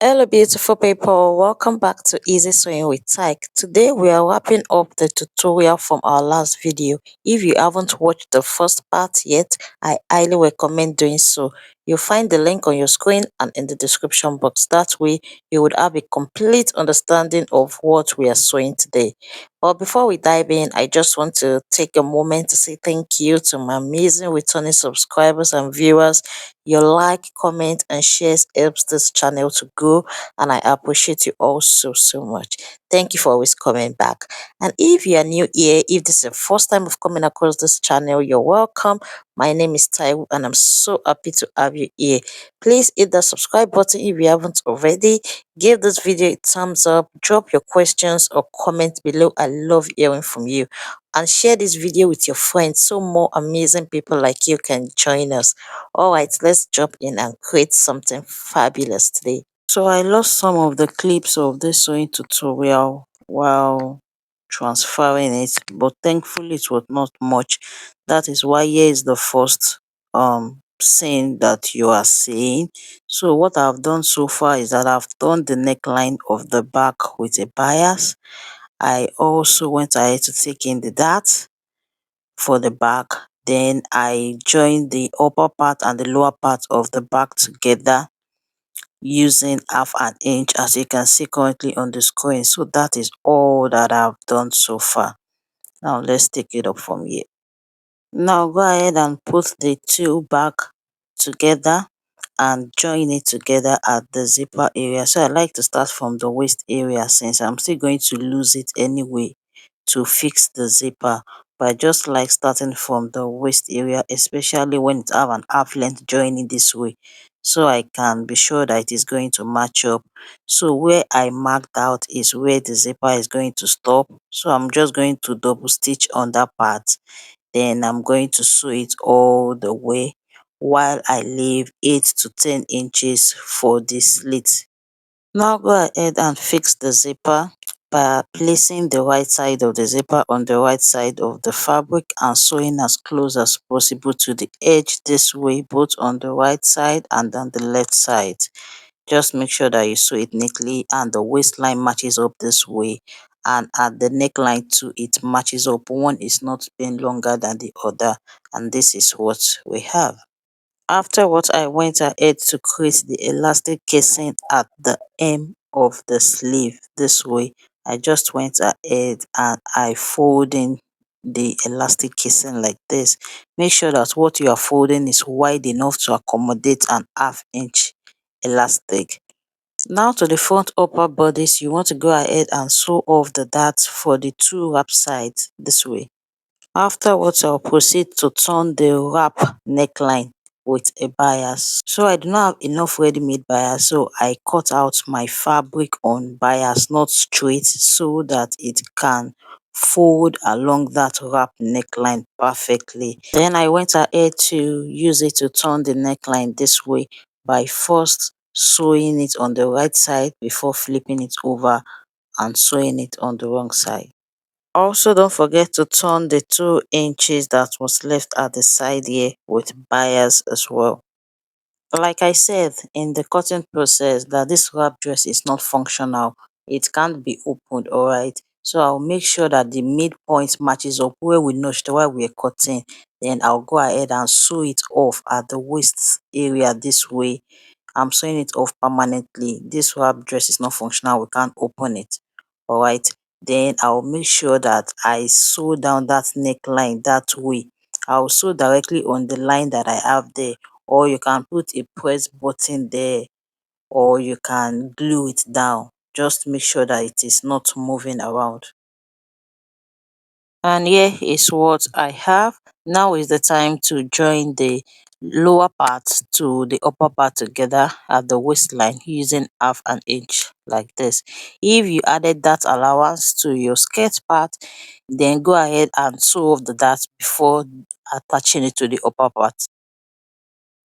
Hello, beautiful people. Welcome back to Easy Sewing with Tyke. Today, we are wrapping up the tutorial from our last video. If you haven't watched the first part yet, I highly recommend doing so. You'll find the link on your screen and in the description box. That way, you would have a complete understanding of what we are sewing today. But before we dive in, I just want to take a moment to say thank you to my amazing returning subscribers and viewers. Your like, comment, and shares helps this channel to grow, and I appreciate you all so much. Thank you for always coming back. And if you are new here, if this is the first time of coming across this channel, you're welcome. My name is Taiwo, and I'm so happy to have you here. Please hit the subscribe button if you haven't already. Give this video a thumbs up. Drop your questions or comment below. I love hearing from you. And share this video with your friends so more amazing people like you can join us. All right, let's jump in and create something fabulous today. So I lost some of the clips of this sewing tutorial while transferring it, but thankfully it was not much. That is why here is the first seam that you are seeing. So what I've done so far is that I've done the neckline of the back with a bias. I also went ahead to take in the dart for the back. Then I joined the upper part and the lower part of the back together using half an inch, as you can see currently on the screen. So that is all that I've done so far. Now let's take it up from here. Now go ahead and put the two back together and join it together at the zipper area. So I like to start from the waist area since I'm still going to lose it anyway to fix the zipper, but I just like starting from the waist area, especially when it have an half length joining this way, so I can be sure that it is going to match up. So where I marked out is where the zipper is going to stop, so I'm just going to double stitch on that part. Then I'm going to sew it all the way while I leave 8 to 10 inches for the slit. Now go ahead and fix the zipper by placing the right side of the zipper on the right side of the fabric and sewing as close as possible to the edge this way, both on the right side and on the left side. Just make sure that you sew it neatly and the waistline matches up this way, and at the neckline too it matches up. One is not being longer than the other, and this is what we have. Afterwards, I went ahead to create the elastic casing at the hem of the sleeve this way. I just went ahead and I fold in the elastic casing like this. Make sure that what you are folding is wide enough to accommodate an half-inch elastic. Now to the front upper bodice, you want to go ahead and sew off the dart for the two wrap sides this way. Afterwards, I'll proceed to turn the wrap neckline with a bias. So I do not have enough ready-made bias, so I cut out my fabric on bias, not straight, so that it can fold along that wrap neckline perfectly. Then I went ahead to use it to turn the neckline this way by first sewing it on the right side before flipping it over and sewing it on the wrong side. Also, don't forget to turn the 2 inches that was left at the side here with bias as well. Like I said in the cutting process, that this wrap dress is not functional. It can't be opened, alright? So I'll make sure that the midpoint matches up where we notched while we're cutting. Then I'll go ahead and sew it off at the waist area this way. I'm sewing it off permanently. This wrap dress is not functional. We can't open it. Alright. Then I'll make sure that I sew down that neckline that way. I'll sew directly on the line that I have there, or you can put a press button there, or you can glue it down. Just make sure that it is not moving around. And here is what I have. Now is the time to join the lower part to the upper part together at the waistline using half an inch like this. If you added that allowance to your skirt part, then go ahead and sew off the dart before attaching it to the upper part.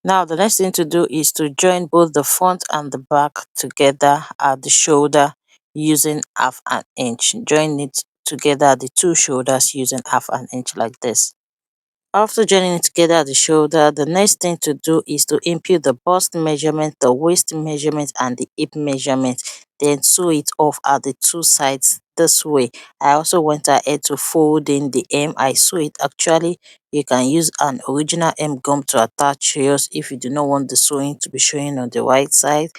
Now the next thing to do is to join both the front and the back together at the shoulder using half an inch. Join it together at the two shoulders using half an inch like this. After joining it together at the shoulder, the next thing to do is to input the bust measurement, the waist measurement, and the hip measurement. Then sew it off at the two sides this way. I also went ahead to fold in the hem. I sew it actually. You can use an original hem gum to attach yours if you do not want the sewing to be showing on the right side.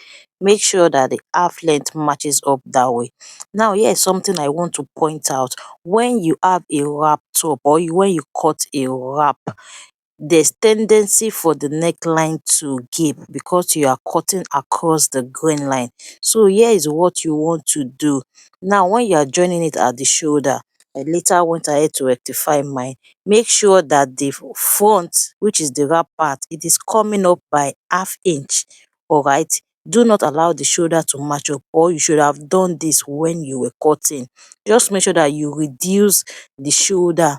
Make sure that the half length matches up that way. Now, here is something I want to point out. When you have a wrap top or when you cut a wrap, there's tendency for the neckline to gape because you are cutting across the grain line. So here is what you want to do. Now, when you are joining it at the shoulder, I later went ahead to rectify mine. Make sure that the front, which is the wrap part, it is coming up by ½ inch. All right. Do not allow the shoulder to match up, or you should have done this when you were cutting. Just make sure that you reduce the shoulder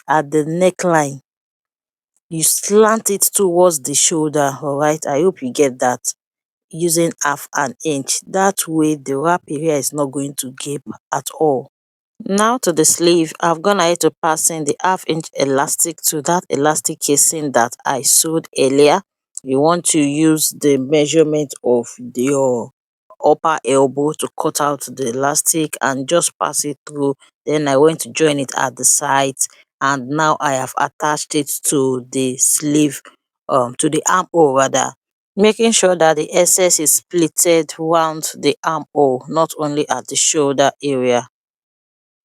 at the neckline. You slant it towards the shoulder. All right, I hope you get that, using ½ inch. That way the wrap area is not going to gape at all. Now to the sleeve, I've gone ahead to pass in the ½ inch elastic to that elastic casing that I sewed earlier. You want to use the measurement of your upper elbow to cut out the elastic and just pass it through. Then I went to join it at the sides, and now I have attached it to the sleeve, to the armhole rather, making sure that the excess is pleated round the armhole, not only at the shoulder area.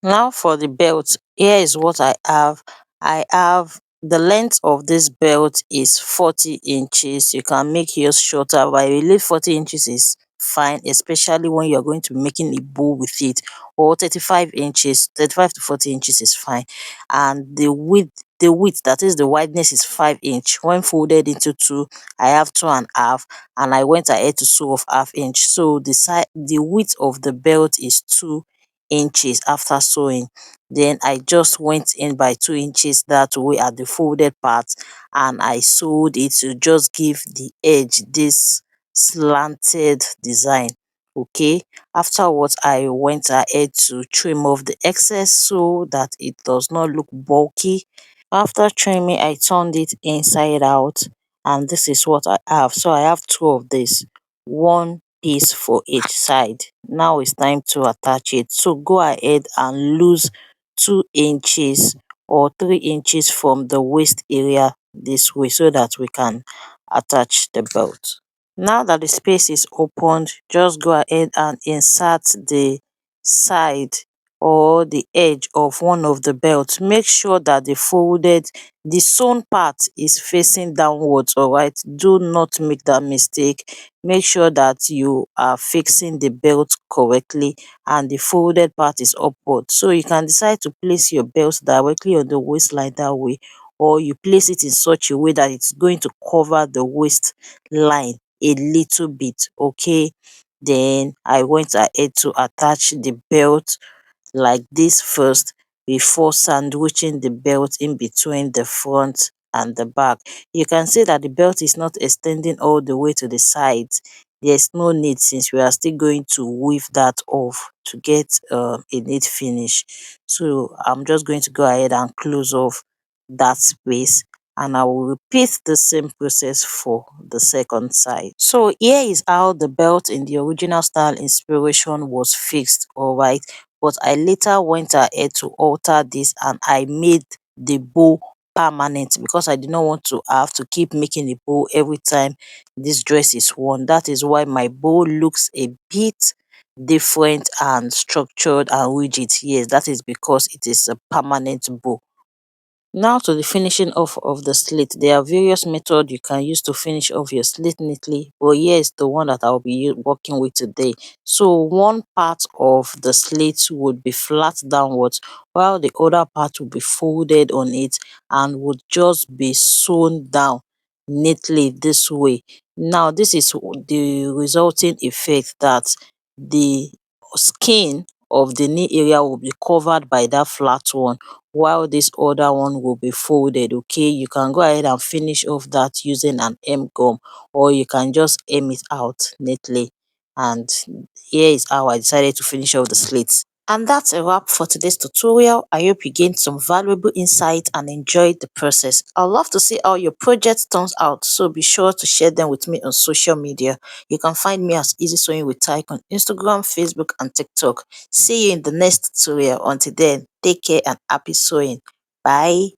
Now for the belt, here is what I have. I have the length of this belt is 40 inches. You can make yours shorter, but I believe 40 inches is fine, especially when you're going to be making a bow with it. Or 35 inches, 35 to 40 inches is fine. And the width, that is the wideness, is 5 inch. When folded into two, I have 2.5, and I went ahead to sew off ½ inch. So the width of the belt is 2 inches after sewing. Then I just went in by 2 inches that way at the folded part, and I sewed it to just give the edge this slanted design. Okay, afterwards I went ahead to trim off the excess so that it does not look bulky. After trimming, I turned it inside out, and this is what I have. So I have two of this, one piece for each side. Now it's time to attach it. So go ahead and lose 2 inches or 3 inches from the waist area this way so that we can attach the belt. Now that the space is opened, just go ahead and insert the side or the edge of one of the belts. Make sure that the sewn part is facing downwards. All right, do not make that mistake. Make sure that you are fixing the belt correctly and the folded part is upward. So you can decide to place your belt directly on the waistline that way, or you place it in such a way that it's going to cover the waistline a little bit. Okay, then I went ahead to attach the belt like this first before sandwiching the belt in between the front and the back. You can see that the belt is not extending all the way to the sides. There's no need, since we are still going to weave that off to get a neat finish. So I'm just going to go ahead and close off that space, and I will repeat the same process for the second side. So here is how the belt in the original style inspiration was fixed. All right, but I later went ahead to alter this, and I made the bow permanent because I did not want to have to keep making a bow every time this dress is worn. That is why my bow looks a bit different and structured and rigid. Yes, that is because it is a permanent bow. Now to the finishing off of the slit. There are various methods you can use to finish off your slit neatly, but here is the one that I'll be working with today. So one part of the slit would be flat downwards, while the other part will be folded on it and would just be sewn down neatly this way. Now this is the resulting effect, that the skin of the knee area will be covered by that flat one, while this other one will be folded. Okay, you can go ahead and finish off that using an hem gum, or you can just hem it out neatly. And here is how I decided to finish off the slits. And that's a wrap for today's tutorial. I hope you gained some valuable insight and enjoyed the process. I'd love to see how your project turns out, so be sure to share them with me on social media. You can find me as Easy Sewing with Tyke on Instagram, Facebook, and TikTok. See you in the next tutorial. Until then, take care and happy sewing. Bye.